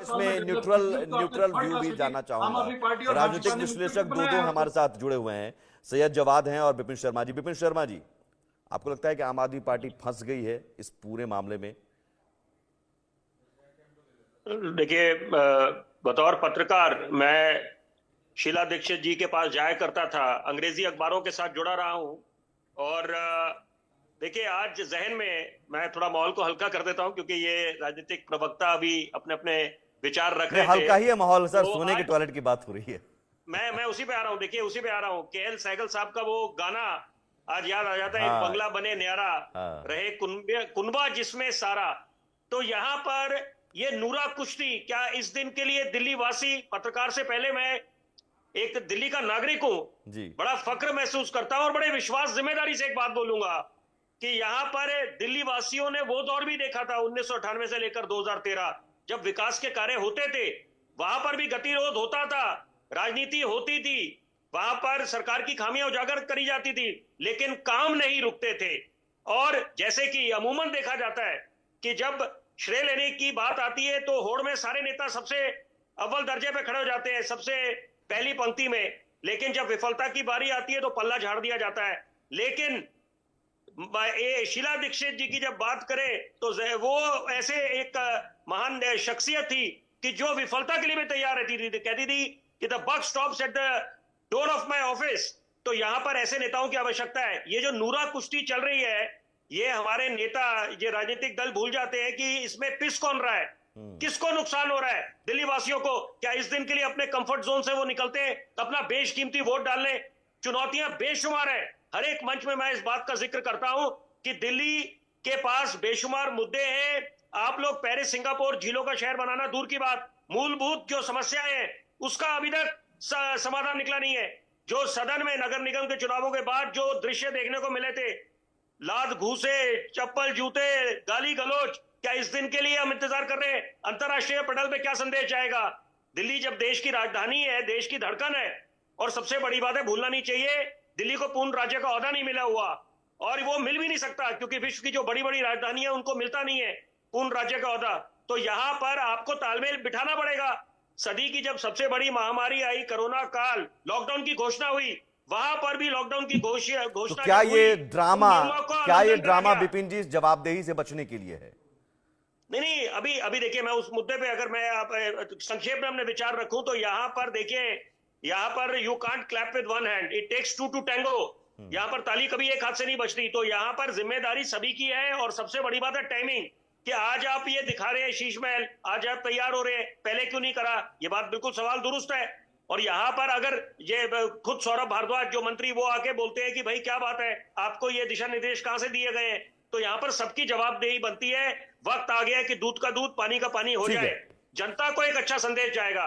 इसमें neutral view भी जानना चाहूंगा। राजनीतिक विश्लेषक दो हमारे साथ जुड़े हुए हैं, सैयद जवाद हैं और विपिन शर्मा जी। विपिन शर्मा जी, आपको लगता है कि आम आदमी पार्टी फंस गई है इस पूरे मामले में? देखिए, बतौर पत्रकार मैं शीला दीक्षित जी के पास जाया करता था, अंग्रेजी अखबारों के साथ जुड़ा रहा हूं। और देखिए, आज जहन में मैं थोड़ा माहौल को हल्का कर देता हूं, क्योंकि ये राजनीतिक प्रवक्ता अभी अपने अपने विचार रख रहे थे। हल्का ही है माहौल सर, तो सोने के टॉयलेट की बात हो रही है। मैं उसी पे आ रहा हूं। देखिए, उसी पे आ रहा हूं। केएल सहगल साहब का वो गाना आज याद आ जाता है, हाँ, एक बंगला बने न्यारा, हाँ, रहे कुनबा जिसमें सारा। तो यहाँ पर ये नूरा कुश्ती, क्या इस दिन के लिए दिल्ली वासी, पत्रकार से पहले मैं एक दिल्ली का नागरिक हूं जी, बड़ा फक्र महसूस करता हूं और बड़े विश्वास जिम्मेदारी से एक बात बोलूंगा कि यहाँ पर दिल्ली वासियों ने वो दौर भी देखा था 1998 से लेकर 2013, जब विकास के कार्य होते थे। वहां पर भी गतिरोध होता था, राजनीति होती थी, वहां पर सरकार की खामियां उजागर करी जाती थी, लेकिन काम नहीं रुकते थे। और जैसे कि अमूमन देखा जाता है कि जब श्रेय लेने की बात आती है तो होड़ में सारे नेता सबसे अव्वल दर्जे पे खड़े हो जाते हैं, सबसे पहली पंक्ति में। लेकिन जब विफलता की बारी आती है तो पल्ला झाड़ दिया जाता है। लेकिन ये शीला दीक्षित जी की जब बात करें तो वो ऐसे एक महान शख्सियत थी कि जो विफलता के लिए भी तैयार रहती थी, कहती थी कि the buck stops at the door of my office. तो यहां पर ऐसे नेताओं की आवश्यकता है। ये जो नूरा कुश्ती चल रही है, ये हमारे नेता, ये राजनीतिक दल भूल जाते हैं कि इसमें पिस कौन रहा है, किसको नुकसान हो रहा है, दिल्ली वासियों को। क्या इस दिन के लिए अपने कंफर्ट जोन से वो निकलते हैं अपना बेशकीमती वोट डालने? चुनौतियां बेशुमार है। हर एक मंच में मैं इस बात का जिक्र करता हूं कि दिल्ली के पास बेशुमार मुद्दे हैं। आप लोग पेरिस, सिंगापुर, झीलों का शहर बनाना दूर की बात, मूलभूत जो समस्याएं हैं उसका अभी तक समाधान निकला नहीं है। जो सदन में नगर निगम के चुनावों के बाद जो दृश्य देखने को मिले थे, लात घूसे, चप्पल जूते, गाली गलौज, क्या इस दिन के लिए हम इंतजार कर रहे हैं? अंतरराष्ट्रीय पटल पे क्या संदेश जाएगा? दिल्ली जब देश की राजधानी है, देश की धड़कन है, और सबसे बड़ी बात है, भूलना नहीं चाहिए, दिल्ली को पूर्ण राज्य का ओहदा नहीं मिला हुआ, और वो मिल भी नहीं सकता, क्योंकि विश्व की जो बड़ी बड़ी राजधानी है उनको मिलता नहीं है पूर्ण राज्य का ओहदा। तो यहां पर आपको तालमेल बिठाना पड़ेगा। सदी की जब सबसे बड़ी महामारी आई, कोरोना काल, लॉकडाउन की घोषणा हुई, वहां पर भी लॉकडाउन की घोषणा तो क्या ये ड्रामा विपिन जी जवाबदेही से बचने के लिए है? नहीं, अभी देखिए, मैं उस मुद्दे पे अगर मैं आप संक्षेप में अपने विचार रखूं तो यहाँ पर देखिए, यहाँ पर you can't clap with one hand, it takes two to tango. यहाँ पर ताली कभी एक हाथ से नहीं बजती। तो यहाँ पर जिम्मेदारी सभी की है, और सबसे बड़ी बात है टाइमिंग, कि आज आप ये दिखा रहे हैं शीश महल, आज आप तैयार हो रहे हैं, पहले क्यों नहीं करा? ये बात बिल्कुल सवाल दुरुस्त है। और यहाँ पर अगर ये खुद सौरभ भारद्वाज जो मंत्री, वो आके बोलते हैं कि भाई क्या बात है, आपको ये दिशा निर्देश कहां से दिए गए हैं, तो यहाँ पर सबकी जवाबदेही बनती है। वक्त आ गया है कि दूध का दूध, पानी का पानी हो जाए। जनता को एक अच्छा संदेश जाएगा।